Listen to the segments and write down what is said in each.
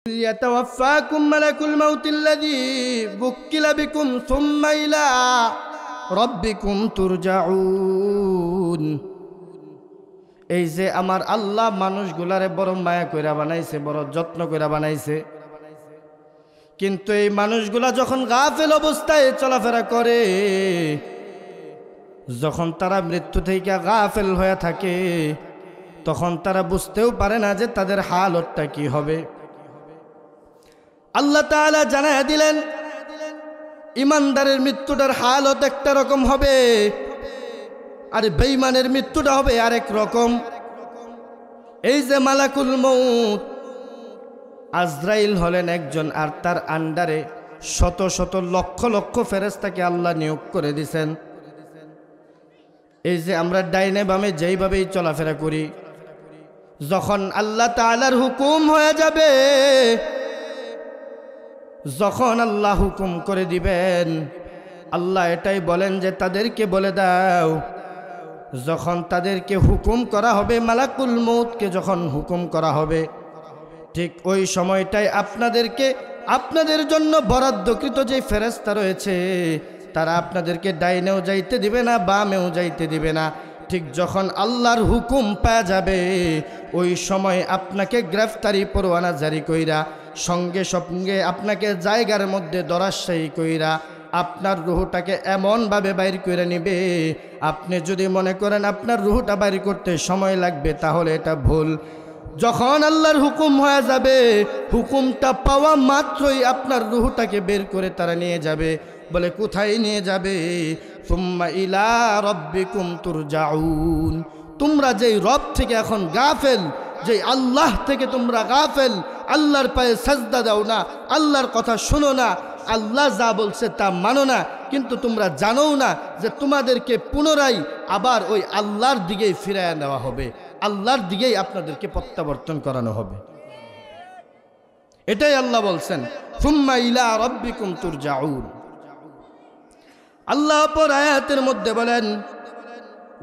يتوفاكم ملك الموت الذي وكل بكم ثم إلى ربكم ترجعون। এই যে আমার আল্লাহ মানুষগুলারে বড় মায়া কইরা বানাইছে, বড় যত্ন কইরা বানাইছে, কিন্তু এই মানুষগুলা যখন গাফেল অবস্থায় চলাফেরা করে, যখন তারা মৃত্যু থেকে গাফেল হয়ে থাকে, তখন তারা বুঝতেও পারে না যে তাদের হালতটা কি হবে। আল্লাহ তাআলা জানায়া দিলেন ইমানদারের মৃত্যুটার হালত একটা রকম হবে, আর বেঈমানের মৃত্যুটা হবে আরেক রকম। এই যে মালাকুল মউত আজরাইল হলেন একজন, আর তার আন্ডারে শত শত লক্ষ লক্ষ ফেরেশতাকে আল্লাহ নিয়োগ করে দিয়েছেন। এই যে আমরা ডাইনে বামে যেইভাবেই চলাফেরা করি, যখন আল্লাহ তাআলার হুকুম হয়ে যাবে, যখন আল্লাহ হুকুম করে দিবেন, আল্লাহ এটাই বলেন যে তাদেরকে বলে দাও, যখন তাদেরকে হুকুম করা হবে, মালাকুল মউতকে যখন হুকুম করা হবে, ঠিক ওই সময়টাই আপনাদেরকে আপনাদের জন্য বরাদ্দকৃত যে ফেরেশতা রয়েছে, তারা আপনাদেরকে ডাইনেও যাইতে দিবে না, বামেও যাইতে দিবে না। ঠিক যখন আল্লাহর হুকুম পাওয়া যাবে, ওই সময় আপনাকে গ্রেফতারি পরোয়ানা জারি কইরা সঙ্গে সঙ্গে আপনাকে জায়গার মধ্যে দরাশায়ী কইরা আপনার রুহটাকে এমনভাবে বাইর করে নিবে, আপনি যদি মনে করেন আপনার রুহটা বাইর করতে সময় লাগবে, তাহলে এটা ভুল। যখন আল্লাহর হুকুম হয়ে যাবে, হুকুমটা পাওয়া মাত্রই আপনার রুহটাকে বের করে তারা নিয়ে যাবে। বলে কোথায় নিয়ে যাবে? সুম্মা ইলা রাব্বিকুম তুরজাউন। তোমরা যেই রব থেকে এখন গাফেল, যেই আল্লাহ থেকে তোমরা গাফেল, আল্লাহর পায়ে সাজদা দাও না, আল্লাহর কথা শোনো না, আল্লাহ যা বলছে তা মানো না, কিন্তু তোমরা জানো না যে তোমাদেরকে পুনরায় আবার ওই আল্লাহর দিকেই ফিরায় নেওয়া হবে, আল্লাহর দিকেই আপনাদেরকে প্রত্যাবর্তন করানো হবে। এটাই আল্লাহ বলছেন, সুম্মা ইলা রাব্বিকুম তুরজাউন। আল্লাহ পর আয়াতের মধ্যে বলেন,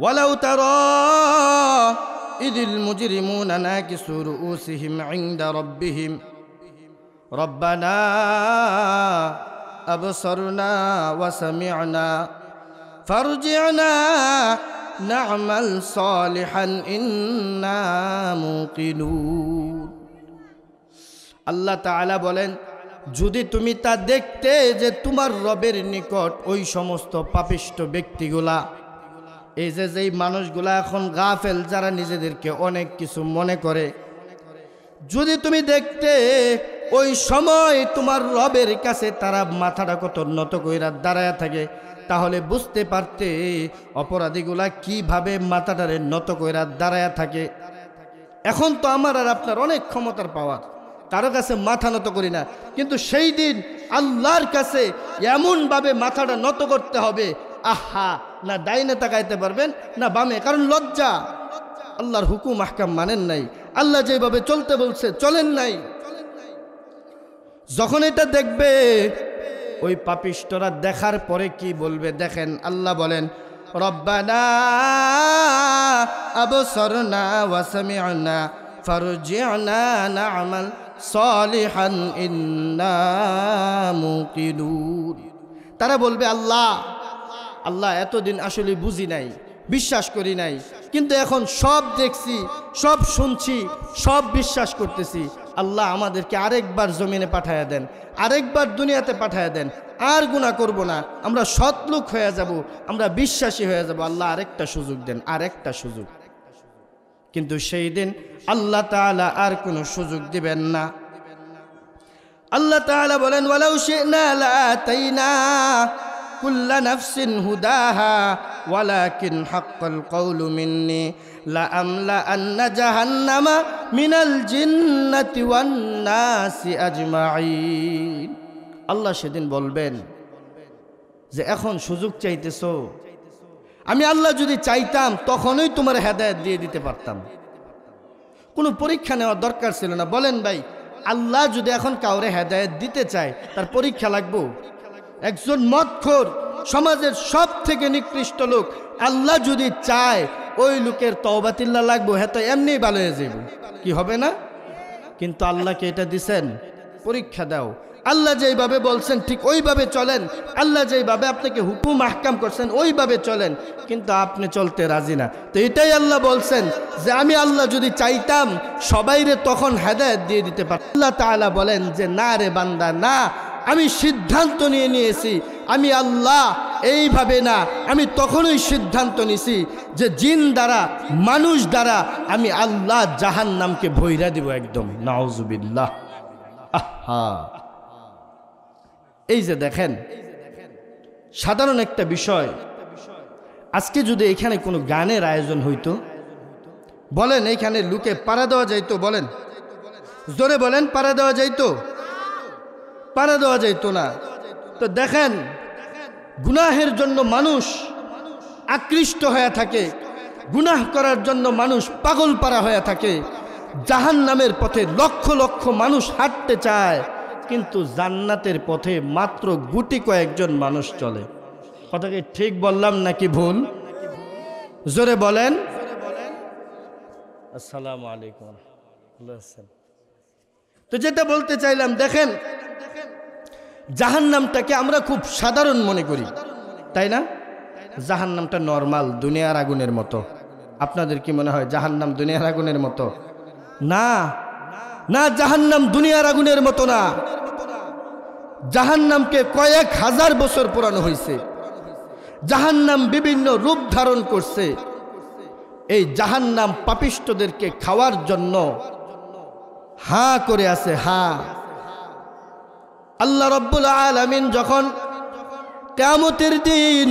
ওয়ালাউ তারা ইদিল মুজরিমুনা নাকিসু রুউসিহিম ইনদা রাব্বিহিম রব্বানা আবসারনা ওয়া সামি'না ফারজি'না না'মাল সালিহান ইন্না মুকিনুন। আল্লাহ তাআলা বলেন, যদি তুমি তা দেখতে যে তোমার রবের নিকট ওই সমস্ত পাপিষ্ট ব্যক্তিগুলা, এই যে যেই মানুষগুলা এখন গাফেল, যারা নিজেদেরকে অনেক কিছু মনে করে, যদি তুমি দেখতে ওই সময় তোমার রবের কাছে তারা মাথাটা কত নত কইরা দাঁড়ায় থাকে, তাহলে বুঝতে পারতে অপরাধীগুলা কিভাবে মাথাটারে নত কইরা দাঁড়ায় থাকে। এখন তো আমার আর আপনার অনেক ক্ষমতার পাওয়ার, কারো কাছে মাথা নত করি না, কিন্তু সেই দিন আল্লাহর কাছে এমনভাবে মাথাটা নত করতে হবে, আহা, না ডাইনে তাকাইতে পারবেন না বামে, কারণ লজ্জা। আল্লাহর হুকুম আহকাম মানেন নাই, আল্লাহ যেভাবে চলতে বলছে চলেন নাই। যখন এটা দেখবে, ওই পাপিষ্টরা দেখার পরে কি বলবে দেখেন। আল্লাহ বলেন, রব্বানা আবসারনা ওয়া সামি'না ফারজি'না না'মাল সালিহান ইন্না মুকিনুন। তারা বলবে, আল্লাহ আল্লাহ এতদিন আসলে বুঝি নাই, বিশ্বাস করি নাই, কিন্তু এখন সব দেখছি, সব শুনছি, সব বিশ্বাস করতেছি। আল্লাহ আমাদেরকে আরেকবার জমিনে পাঠায়া দেন, আরেকবার দুনিয়াতে পাঠায়া দেন, আর গুনাহ করব না, আমরা সৎ লোক হয়ে যাব, আমরা বিশ্বাসী হয়ে যাব। আল্লাহ আরেকটা সুযোগ দেন, আরেকটা সুযোগ। কিন্তু সেই দিন আল্লাহ তাআলা আর কোনো সুযোগ দিবেন না। আল্লাহ তাআলা বলেন, ওয়ালাউ শি'না লাআতাইনা কুল্লা নাফসিন হুদাহা ওয়ালাকিন হাক্কাল কওলু মিন্নি লাআমলা আন্না জাহান্নামা মিনাল জিন্নাতি ওয়ান নাসি আজমাইন। আল্লাহ সেদিন বলবেন যে এখন সুযোগ চাইতেছো, আমি আল্লাহ যদি চাইতাম তখনই তোমার হেদায়েত দিয়ে দিতে পারতাম, কোনো পরীক্ষা নেওয়ার দরকার ছিল না। বলেন ভাই, আল্লাহ যদি এখন কাউরে হেদায়েত দিতে চায়, তার পরীক্ষা লাগবো? একজন মদখোর, সমাজের সব থেকে নিকৃষ্ট লোক, আল্লাহ যদি চায় ওই লোকের তওবাতিল্লাহ লাগবো, হ্যাঁ তো এমনি ভালো হয়ে যাবে, কি হবে না? কিন্তু আল্লাহকে এটা দিছেন। পরীক্ষা দাও। আল্লাহ যেইভাবে বলছেন ঠিক ওইভাবে চলেন, আল্লাহ যেইভাবে আপনাকে হুকুম আহকাম করছেন ওইভাবে চলেন, কিন্তু আপনি চলতে রাজি না। তো এটাই আল্লাহ বলছেন যে আমি আল্লাহ যদি চাইতাম সবাইরে তখন হেদায়েত দিয়ে দিতে পারতাম। আল্লাহ তাআলা বলেন যে না রে বান্দা, না, আমি সিদ্ধান্ত নিয়ে নিয়েছি, আমি আল্লাহ এইভাবে না, আমি তখনই সিদ্ধান্ত নিছি যে জিন দ্বারা মানুষ দ্বারা আমি আল্লাহ জাহান্নামকে ভৈরা দিব একদম। নাউজুবিল্লাহ। আহা, এই যে দেখেন সাধারণ একটা বিষয়, আজকে যদি এখানে কোনো গানের আয়োজন হইতো, বলেন এইখানে লুকে পাড়া দেওয়া যাইতো? বলেন, জোরে বলেন, পাড়া দেওয়া যাইতো? পাড়া দেওয়া যাইতো না। তো দেখেন গুনাহের জন্য মানুষ আকৃষ্ট হয়ে থাকে, গুনাহ করার জন্য মানুষ পাগল পারা হয়ে থাকে, জাহান্নামের পথে লক্ষ লক্ষ মানুষ হাঁটতে চায়, কিন্তু জান্নাতের পথে মাত্র গুটি কয়েকজন মানুষ চলে। কথা কি ঠিক বললাম নাকি ভুল? জোরে বলেন। আসসালামু আলাইকুম। তো যেটা বলতে চাইলাম, দেখেন জাহান্নামটাকে আমরা খুব সাধারণ মনে করি, তাই না? জাহান্নামটা নরমাল, দুনিয়ার আগুনের মতো। আপনাদের কি মনে হয় জাহান্নাম দুনিয়ার আগুনের মতো? না না, জাহান্নাম দুনিয়ার আগুনের মতো না। জাহান্নামকে কয়েক হাজার বছর পুরানো হয়েছে, জাহান্নাম বিভিন্ন রূপ ধারণ করছে। এই জাহান্নাম পাপিষ্ঠদেরকে খাওয়ার জন্য হাঁ করে আছে, হাঁ। আল্লাহ রাব্বুল আলামিন যখন কিয়ামতের দিন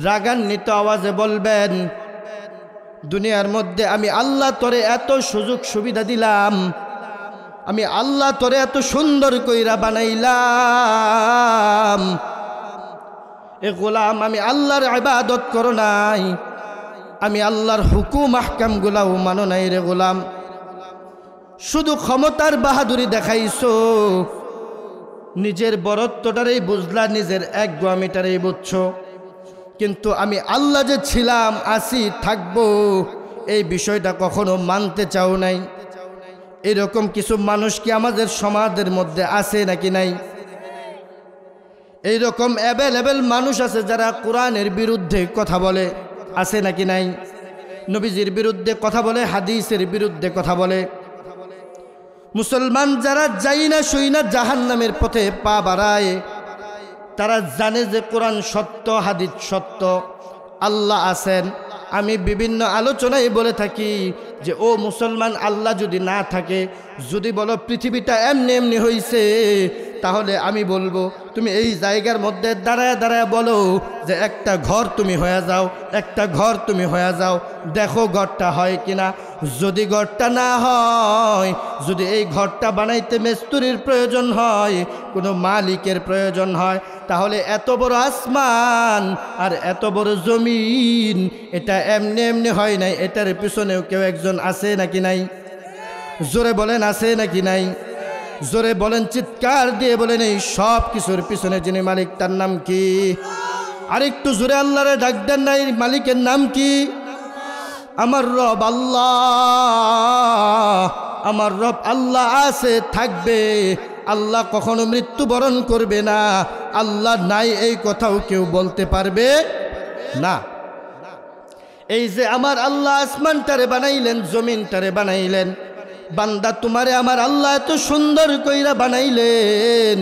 রাগান্বিত আওয়াজে বলবেন, দুনিয়ার মধ্যে আমি আল্লাহ তোরে এত সুযোগ সুবিধা দিলাম, আমি আল্লাহ তোরে এত সুন্দর কইরা বানাইলাম, এ গোলাম আমি আল্লাহর ইবাদত করো নাই, আমি আল্লাহর হুকুম আহকাম গুলাও মানো নাই রে গোলাম, শুধু ক্ষমতার বাহাদুরি দেখাইছো, নিজের বরত্বটারেই বুঝলা, নিজের এক গোয়ামিটারেই বুঝছো, কিন্তু আমি আল্লাহ যে ছিলাম, আসি, থাকবো, এই বিষয়টা কখনো মানতে চাও নাই। এরকম কিছু মানুষ কি আমাদের সমাজের মধ্যে আছে নাকি নাই? এইরকম অ্যাভেলেবেল মানুষ আছে যারা কোরআনের বিরুদ্ধে কথা বলে, আছে নাকি নাই? নবীজির বিরুদ্ধে কথা বলে, হাদিসের বিরুদ্ধে কথা বলে। মুসলমান যারা যাই না শুই না জাহান্নামের পথে পা বাড়ায়, তারা জানে যে কোরআন সত্য, হাদিস সত্য, আল্লাহ আছেন। আমি বিভিন্ন আলোচনায় বলে থাকি যে ও মুসলমান, আল্লাহ যদি না থাকে, যদি বলো পৃথিবীটা এমনি এমনি হইছে, তাহলে আমি বলবো তুমি এই জায়গার মধ্যে দাঁড়ায় দাঁড়ায় বলো যে একটা ঘর তুমি হয়ে যাও, একটা ঘর তুমি হয়ে যাও, দেখো ঘরটা হয় কিনা। যদি ঘরটা না হয়, যদি এই ঘরটা বানাইতে মিস্ত্রির প্রয়োজন হয়, কোনো মালিকের প্রয়োজন হয়, তাহলে এত বড় আসমান আর এত বড় জমিন, এটা এমনি এমনি হয় নাই, এটার পিছনেও কেউ একজন আছে নাকি নাই? জোরে বলেন, আছে নাকি নাই? জোরে বলেন, চিৎকার দিয়ে বলেন, এই সব কিছুর পিছনে যিনি মালিক তার নাম কি? আরেকটু জোরে আল্লাহরে ডাক দেন না, এই মালিকের নাম কি? আমার রব আল্লাহ, আমার রব আল্লাহ আছে, থাকবে। আল্লাহ কখনো মৃত্যুবরণ করবে না। আল্লাহ নাই এই কথাও কেউ বলতে পারবে না। এই যে আমার আল্লাহ আসমানটারে বানাইলেন, জমিনটারে বানাইলেন, বান্দা তোমারে আমার আল্লাহ এত সুন্দর কইরা বানাইলেন।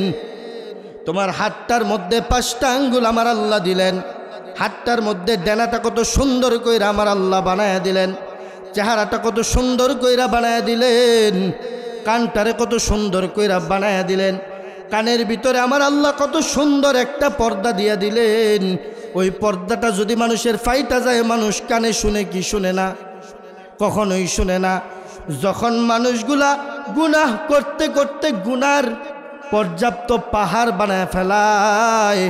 তোমার হাতটার মধ্যে 5টা আঙ্গুল আমার আল্লাহ দিলেন, হাতটার মধ্যে ডেনাটা কত সুন্দর কইরা আমার আল্লাহ বানায়া দিলেন, চেহারাটা কত সুন্দর কইরা বানায়া দিলেন, কানটারে কত সুন্দর কইরা বানায়া দিলেন, কানের ভিতরে আমার আল্লাহ কত সুন্দর একটা পর্দা দিয়া দিলেন। ওই পর্দাটা যদি মানুষের ফাইটা যায়, মানুষ কানে শুনে কি শুনে না? কখনোই শুনে না। যখন মানুষগুলা গুনাহ করতে করতে গুনার পর্যাপ্ত পাহাড় বানায় ফেলায়,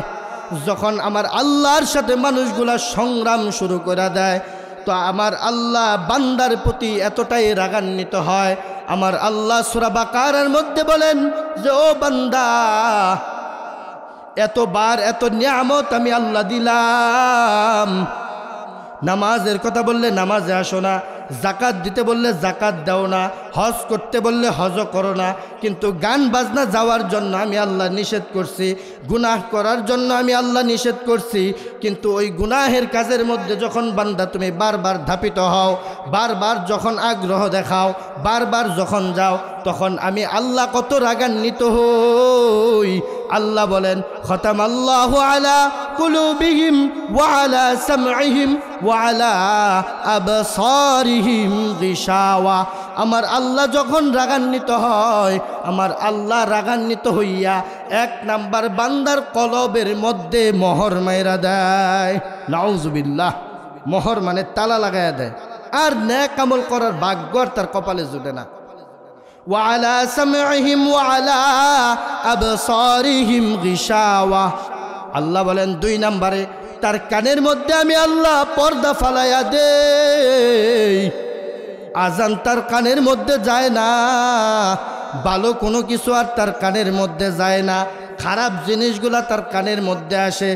যখন আমার আল্লাহর সাথে মানুষগুলা সংগ্রাম শুরু করে দেয়, তো আমার আল্লাহ বান্দার প্রতি এতটাই রাগান্বিত হয়। আমার আল্লাহ সূরা বাকারার মধ্যে বলেন যে ও বান্দা, এতবার এত নিয়ামত আমি আল্লাহ দিলাম, নামাজের কথা বললে নামাজে আসো না, জাকাত দিতে বললে জাকাত দাও না, হজ করতে বললে হজও করো না, কিন্তু গান বাজনা যাওয়ার জন্য আমি আল্লাহ নিষেধ করছি, গুনাহ করার জন্য আমি আল্লাহ নিষেধ করছি। কিন্তু ওই গুনাহের কাজের মধ্যে যখন বান্দা তুমি বারবার ধাপিত হও, বারবার যখন আগ্রহ দেখাও, বারবার যখন যাও, তখন আমি আল্লাহ কত রাগান্বিত হই। আল্লাহ বলেন, খতামাল্লাহু আলা কুলুবিহিম ওয়া আলা সামঈহিম ওয়া আলা আবসারিহিম গিশাওয়া। আমার আল্লাহ যখন রাগান্বিত হয়, আমার আল্লাহ রাগান্বিত হইয়া 1 নাম্বার বান্দার কলবের মধ্যে মোহর মাইরা দেয়। নাউজুবিল্লাহ। মোহর মানে তালা লাগায়া দেয়, আর নেক আমল করার ভাগ্য আর তার কপালে জুটে না। ওয়ালা সামঈহিম ওয়ালা আবসারিহিম গিশাওয়া। আল্লাহ বলেন 2 নম্বরে তার কানের মধ্যে আমি আল্লাহ পর্দা ফালাইয়া দেই। আজান তার কানের মধ্যে যায় না, ভালো কোনো কিছু আর তার কানের মধ্যে যায় না, খারাপ জিনিসগুলা তার কানের মধ্যে আসে।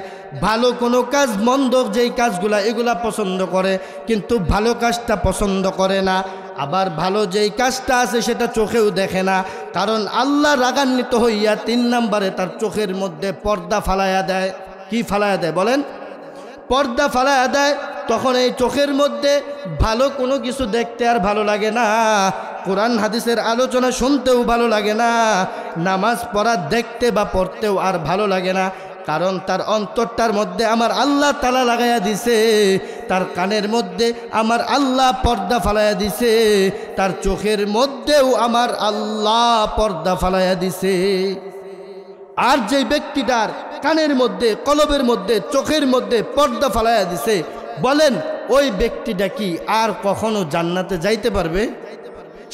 ভালো কোনো কাজ, মন্দ যেই কাজগুলা এগুলা পছন্দ করে, কিন্তু ভালো কাজটা পছন্দ করে না। আবার ভালো যেই কাজটা আছে সেটা চোখেও দেখে না, কারণ আল্লাহ রাগান্বিত হইয়া 3 নম্বরে তার চোখের মধ্যে পর্দা ফালাইয়া দেয়। কি ফালাইয়া দেয় বলেন? পর্দা ফালাইয়া দেয়। তখন এই চোখের মধ্যে ভালো কোনো কিছু দেখতে আর ভালো লাগে না, কোরআন হাদিসের আলোচনা শুনতেও ভালো লাগে না, নামাজ পড়া দেখতে বা পড়তেও আর ভালো লাগে না, কারণ তার অন্তরটার মধ্যে আমার আল্লাহ তালা লাগাইয়া দিছে, তার কানের মধ্যে আমার আল্লাহ পর্দা ফালাইয়া দিছে, তার চোখের মধ্যেও আমার আল্লাহ পর্দা ফালাইয়া দিছে। আর যে ব্যক্তিটার কানের মধ্যে, কলবের মধ্যে, চোখের মধ্যে পর্দা ফালাইয়া দিছে, বলেন ওই ব্যক্তিটা কি আর কখনো জান্নাতে যাইতে পারবে?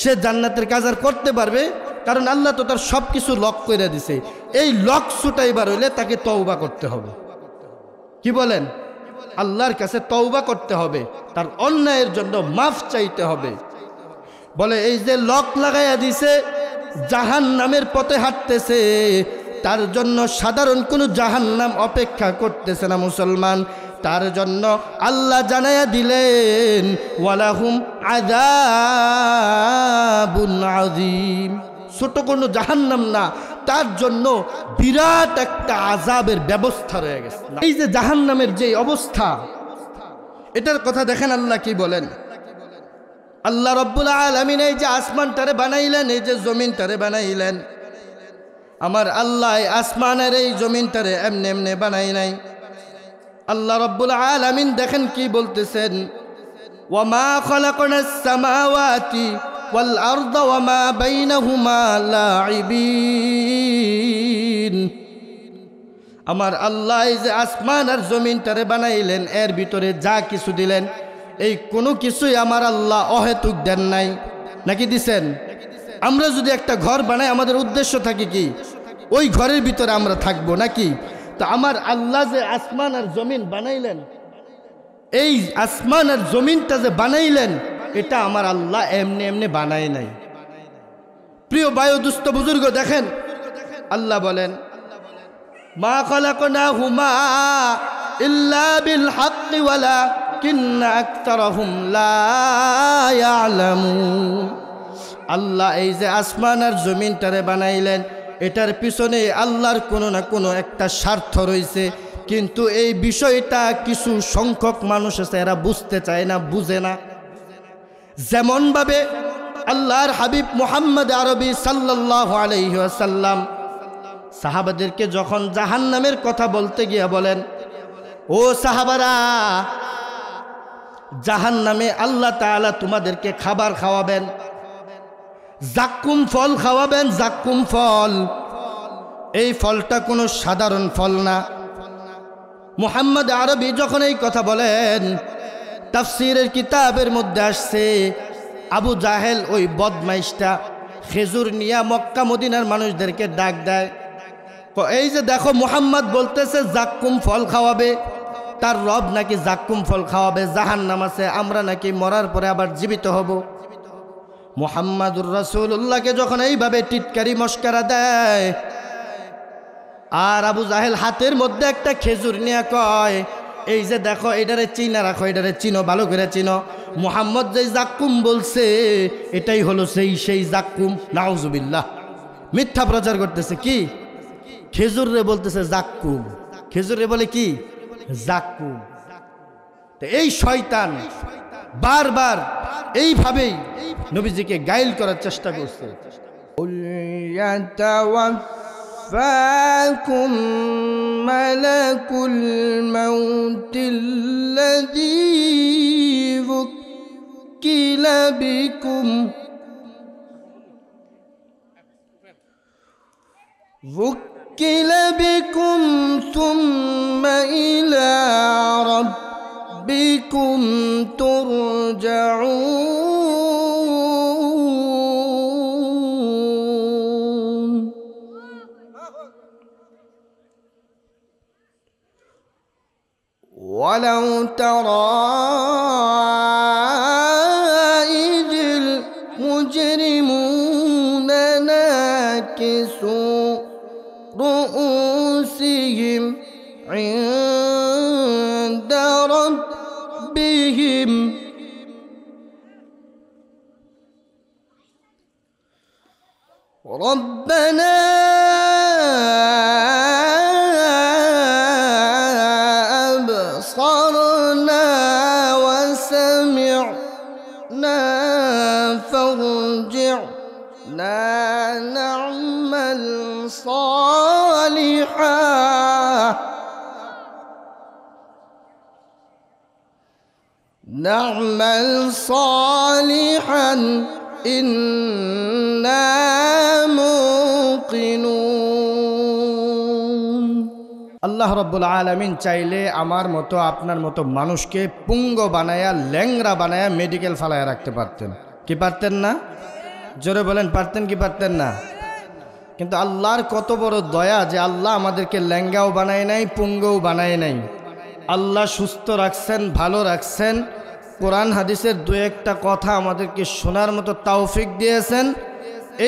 সে জান্নাতের কাজ আর করতে পারবে? কারণ আল্লাহ তো তার সব কিছু লক করে দিছে। এই লক ছুটাইবার হইলে তাকে তওবা করতে হবে। কি বলেন? আল্লাহর কাছে তওবা করতে হবে, তার অন্যায়ের জন্য মাফ চাইতে হবে। বলে এই যে লক লাগাইয়া দিছে, জাহান্নামের পথে হাঁটতেছে, তার জন্য সাধারণ কোনো জাহান্নাম অপেক্ষা করতেছে না মুসলমান। তার জন্য আল্লাহ জানাইয়া দিলেন, ওয়ালাহুম আযাবুন আযীম। ছোট কোনো জাহান্নাম না, তার জন্য বিরাট একটা আযাবের ব্যবস্থা রয়ে গেছে। এই যে জাহান্নামের যে অবস্থা, এটার কথা দেখেন আল্লাহ কি বলেন। আল্লাহ রব্বুল আলামিন এই যে আসমানটারে বানাইলেন, এই যে জমিনটারে বানাইলেন, আমার আল্লাহ আসমানের এই জমিনটারে এমনি এমনি বানাই নাই। আল্লাহ রব্বুল আলামিন দেখেন কি বলতেছেন, ওয়ামা খালাকনাস সামাওয়াতি ওয়াল আরদা ওয়ামা বাইনাহুমা লাইবিন। আমার আল্লাহ এই যে আসমান আর জমিনটারে বানাইলেন, এর ভিতরে যা কিছু দিলেন, এই কোনো কিছুই আমার আল্লাহ অহেতুক দেন নাই। নাকি দিছেন? আমরা যদি একটা ঘর বানাই, আমাদের উদ্দেশ্য থাকে কি? ওই ঘরের ভিতরে আমরা থাকবো নাকি? তো আমার আল্লাহ যে আসমান আর জমিন বানাইলেন, এই আসমান আর জমিনটা যে বানাইলেন, এটা আমার আল্লাহ এমনি এমনি বানায় নাই। প্রিয় বায়ুদুস্থ বুজুর্গ দেখেন, আল্লাহ বলেন, মা খালাকনাহুমা ইল্লা বিল হাক্কি ওয়ালাকিন্না আকতারহুম লা ইয়ালামুন। আল্লাহ এই যে আসমান আর জমিনটারে বানাইলেন, এটার পিছনে আল্লাহর কোনো না কোনো একটা স্বার্থ রয়েছে, কিন্তু এই বিষয়টা কিছু সংখ্যক মানুষ আছে, এরা বুঝতে চায় না, বুঝে না। যেমনভাবে আল্লাহর হাবিব মুহাম্মদ আরবি সাল্লাল্লাহু আলাইহি ওয়াসাল্লাম সাহাবাদেরকে যখন জাহান্নামের কথা বলতে গিয়ে বলেন, ও সাহাবারা, জাহান্নামে আল্লাহ তাআলা তোমাদেরকে খাবার খাওয়াবেন, জাক্কুম ফল খাওয়াবেন। জাক্কুম ফল, এই ফলটা কোনো সাধারণ ফল না। মুহাম্মদ আরবি যখন এই কথা বলেন, তাফসীরের কিতাবের মধ্যে আসছে, আবু জাহেল ওই বদমাইশটা খেজুর নিয়া মক্কা মদিনার মানুষদেরকে ডাক দেয়, এই যে দেখো মুহাম্মদ বলতেছে জাক্কুম ফল খাওয়াবে, তার রব নাকি জাক্কুম ফল খাওয়াবে, জাহান্নাম আছে, আমরা নাকি মরার পরে আবার জীবিত হব। মুহাম্মাদুর রাসূলুল্লাহকে যখন এইভাবে টিটকারি মস্কারা দেয়, আর আবু জাহেল হাতের মধ্যে একটা খেজুর নিয়ে কয়, এই যে দেখো, এটারে চিনা রাখো, এটারে চিনো, ভালো করে চিনো। মুহাম্মদ যেই জাক্কুম বলছে এটাই হলো সেই জাক্কুম। নাউজুবিল্লাহ, মিথ্যা প্রচার করতেছে। কি খেজুর রে বলতেছে জাক্কুম, খেজুর রে বলে কি জাক্কুম। তো এই শয়তান বারবার এইভাবেই নবীজিকে গাইল করার চেষ্টা করছে। يتوفاكم ملك الموت الذي وكل بكم ثم إلى ربكم ترجعون. ولو ترى إذ المجرمون ناكسوا رؤوسهم عند ربهم ربنا أبصرنا وسمعنا فارجعنا نعمل صالحا إنا موقنون. আল্লাহ রাব্বুল আলামিন চাইলে আমার মতো আপনার মতো মানুষকে পুঙ্গ বানায়া ল্যাংরা বানায়া মেডিকেল ফালায়া রাখতে পারতেন। কি পারতেন না? জোরে বলেন, পারতেন কি পারতেন না? কিন্তু আল্লাহর কত বড় দয়া যে আল্লাহ আমাদেরকে ল্যাঙ্গাও বানায় নাই, পুঙ্গও বানায় নাই। আল্লাহ সুস্থ রাখছেন, ভালো রাখছেন। কোরআন হাদিসের দু একটা কথা আমাদেরকে শোনার মতো তৌফিক দিয়েছেন।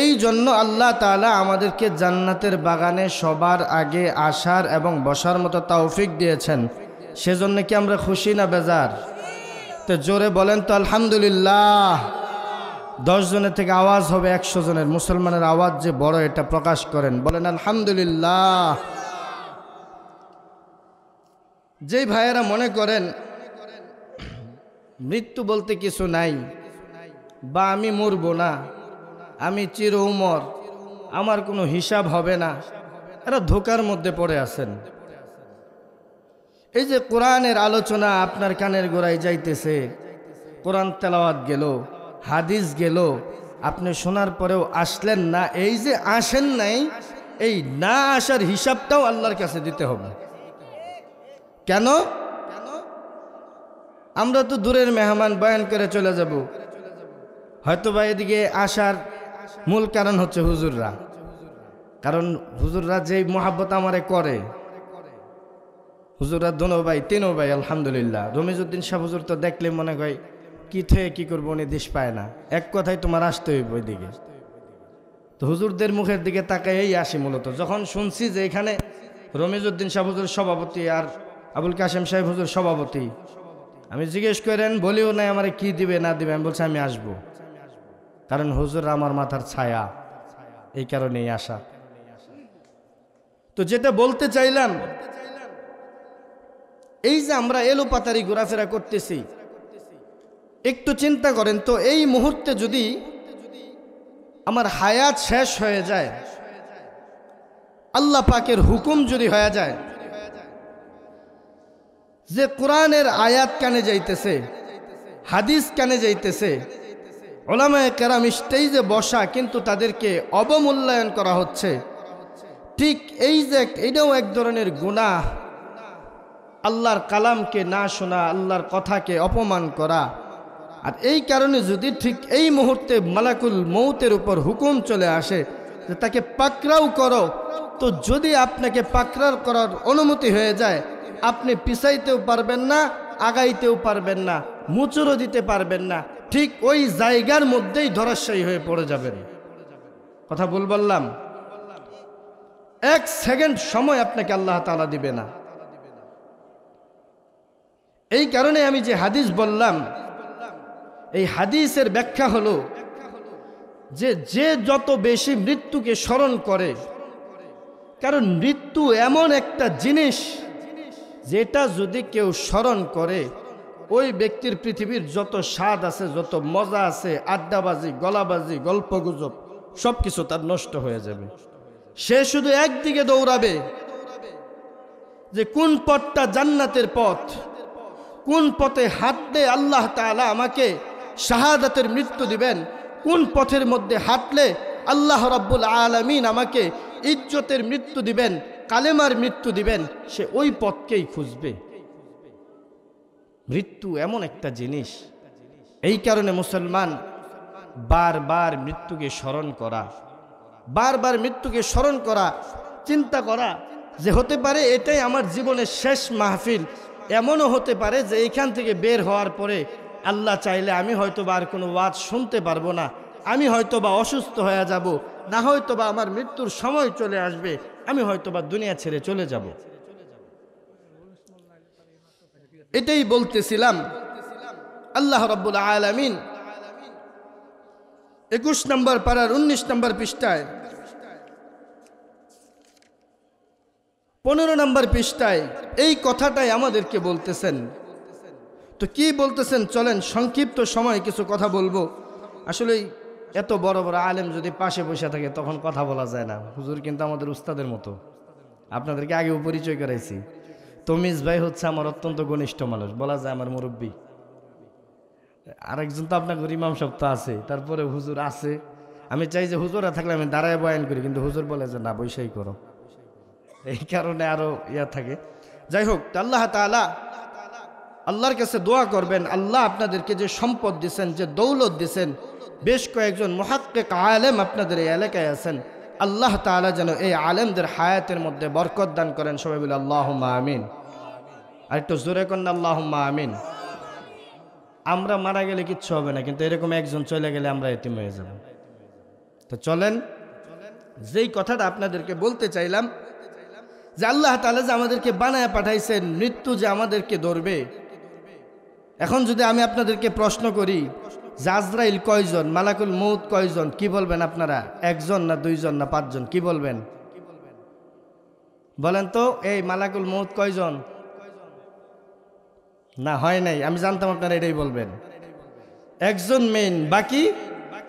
এই জন্য আল্লাহ তাআলা আমাদেরকে জান্নাতের বাগানে সবার আগে আসার এবং বসার মতো তৌফিক দিয়েছেন। সেজন্য কি আমরা খুশি না বেজার? তো জোরে বলেন তো আলহামদুলিল্লাহ। 10 জনের থেকে আওয়াজ হবে 100 জনের। মুসলমানের আওয়াজ যে বড় এটা প্রকাশ করেন, বলেন আলহামদুলিল্লাহ। যেই ভাইয়েরা মনে করেন মৃত্যু বলতে কিছু নাই, বা আমি মরব না, আমি চির উমর, আমার কোনো হিসাব হবে না, এরা ধোকার মধ্যে পড়ে আছেন। এই যে কোরআনের আলোচনা আপনার কানের গোড়ায় যাইতেছে, কোরআন তেলাওয়াত গেল, হাদিস গেল, আপনি শোনার পরেও আসলেন না। এই যে আসেন নাই, এই না আসার হিসাবটাও আল্লাহর কাছে দিতে হবে। কেন? আমরা তো দূরের মেহমান, বয়ান করে চলে যাব। হয়তো বা এদিকে আসার মূল কারণ হচ্ছে হুজুররা, কারণ হুজুররা যেই মোহাব্বত আমারে করে, হুজুররা দোনো ভাই, তিনও ভাই আলহামদুলিল্লাহ। রমিজউদ্দিন শাহ হুজুর তো দেখলে মনে হয় কি থেকে কি করবো, উনি দেশ পায় না। এক কথায় তোমার আসতে হইব ওইদিকে। তো হুজুরদের মুখের দিকে তাকাই আসি মূলত। যখন শুনছি যে এখানে রমিজউদ্দিন শাহ হুজুর সভাপতি আর আবুল কাশেম সাহেব হুজুর সভাপতি, আমি জিজ্ঞেস করেন, বলিও নাই আমারে কি দিবে না দিবে, আমি বলছি আমি আসবো, কারণ হুজুর আমার মাথার ছায়া, এই কারণেই আসা। তো যেটা বলতে চাইলাম, এই যে আমরা এলোপাতারি ঘোরাফেরা করতেছি, একটু চিন্তা করেন তো, এই মুহূর্তে যদি আমার হায়াত শেষ হয়ে যায়, আল্লাহ পাকের হুকুম যদি হয়ে যায় যে কোরআনের আয়াত কানে যাইতেছে, হাদিস কানে যাইতেছে, উলামায়ে কেরাম স্টেজে বসা, কিন্তু তাদেরকে অবমূল্যায়ন করা হচ্ছে, ঠিক এই যে এটাও এক ধরনের গুনাহ। আল্লাহর কালামকে না শোনা, আল্লাহর কথাকে অপমান করা। আর এই কারণে যদি ঠিক এই মুহূর্তে মালাকুল মৌতের উপর হুকুম চলে আসে যে তাকে পাকড়াও করো, তো যদি আপনাকে পাকড়াও করার অনুমতি হয়ে যায়, আপনি পিছাইতেও পারবেন না, আগাইতেও পারবেন না, মুচুরও দিতে পারবেন না, ঠিক ওই জায়গার মধ্যেই ধরাশায়ী হয়ে পড়ে যাবেন। কথা ভুল বললাম? 1 সেকেন্ড সময় আপনাকে আল্লাহ তাআলা দিবে না। এই কারণে আমি যে হাদিস বললাম, এই হাদিসের ব্যাখ্যা হলো যে যে যত বেশি মৃত্যুকে স্মরণ করে, কারণ মৃত্যু এমন একটা জিনিস যেটা যদি কেউ স্মরণ করে ওই ব্যক্তির পৃথিবীর যত স্বাদ আছে, যত মজা আছে, আড্ডাবাজি, গলাবাজি, গল্পগুজব সব কিছু তার নষ্ট হয়ে যাবে। সে শুধু একদিকে দৌড়াবে যে কোন পথটা জান্নাতের পথ, কোন পথে হাঁটলে আল্লাহ তাআলা আমাকে শাহাদাতের মৃত্যু দিবেন, কোন পথের মধ্যে হাঁটলে আল্লাহ রাব্বুল আলামিন আমাকে ইজ্জতের মৃত্যু দিবেন, কালেমার মৃত্যু দিবেন, সে ওই পথকেই খুঁজবে। মৃত্যু এমন একটা জিনিস, এই কারণে মুসলমান বারবার মৃত্যুকে স্মরণ করা, বারবার মৃত্যুকে স্মরণ করা, চিন্তা করা যে হতে পারে এটাই আমার জীবনের শেষ মাহফিল। এমনও হতে পারে যে এইখান থেকে বের হওয়ার পরে আল্লাহ চাইলে আমি হয়তোবা আর কোনো ওয়াজ শুনতে পারবো না, আমি হয়তোবা অসুস্থ হয়ে যাব, না হয়তোবা আমার মৃত্যুর সময় চলে আসবে, আমি হয়তোবা দুনিয়া ছেড়ে চলে যাব। এটাই বলতেছিলাম। আল্লাহ রাব্বুল আলামিন 21 নম্বর পারার 19 নম্বর পৃষ্ঠায়, 15 নম্বর পৃষ্ঠায় এই কথাটাই আমাদেরকে বলতেছেন। তো কি বলতেছেন চলেন সংক্ষিপ্ত সময় কিছু কথা বলবো। আসলে এত বড় বড় আলেম যদি পাশে বসে থাকে তখন কথা বলা যায় না। হুজুর কিন্তু আমাদের উস্তাদের মতো, আপনাদেরকে আগেও পরিচয় করাইছি। তমিজ ভাই হচ্ছে আমার অত্যন্ত ঘনিষ্ঠ মানুষ, বলা যায় আমার মুরব্বী। আরেকজন তো আপনার ইমাম সাহেব তো আছে, তারপরে হুজুর আছে। আমি চাই যে হুজুরা থাকলে আমি দাঁড়ায় বয়ান করি, কিন্তু হুজুর বলে যে না, বৈশাই করো, এই কারণে আরো ইয়া থাকে। যাই হোক, আল্লাহ তাআলা, আল্লাহর কাছে দোয়া করবেন আল্লাহ আপনাদেরকে যে সম্পদ দিছেন, যে দৌলত দিছেন, বেশ কয়েকজন মুহাক্কিক আলেম আপনাদের এই এলাকায় আছেন, আল্লাহ তাআলা যেন এই আলেমদের হায়াতের মধ্যে বরকত দান করেন। সবাই বলে আল্লাহুম্মা আমিন। আর একটু জোরে করেন আল্লাহুম্মা আমিন। আমরা মারা গেলে কিচ্ছু হবে না, কিন্তু এরকম একজন চলে গেলে আমরা এতিম হয়ে যাব। তো চলেন, যেই কথাটা আপনাদেরকে বলতে চাইলাম যে আল্লাহ তাআলা যে আমাদেরকে বানায় পাঠাইছেন, মৃত্যু যে আমাদেরকে ধরবে। এখন যদি আমি আপনাদেরকে প্রশ্ন করি যে আজরাইল কয়জন, মালাকুল মউত কয়জন, কি বলবেন আপনারা? একজন না দুইজন না পাঁচজন? কি বলবেন বলেন তো? এই মালাকুল মউত কয়জন? না, হয় নাই, আমি জানতাম আপনারা এটাই বলবেন। একজন মেইন, বাকি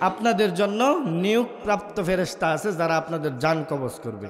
আপনাদের জন্য নিয়োগপ্রাপ্ত ফেরেশতা আছে যারা আপনাদের জান কবজ করবে।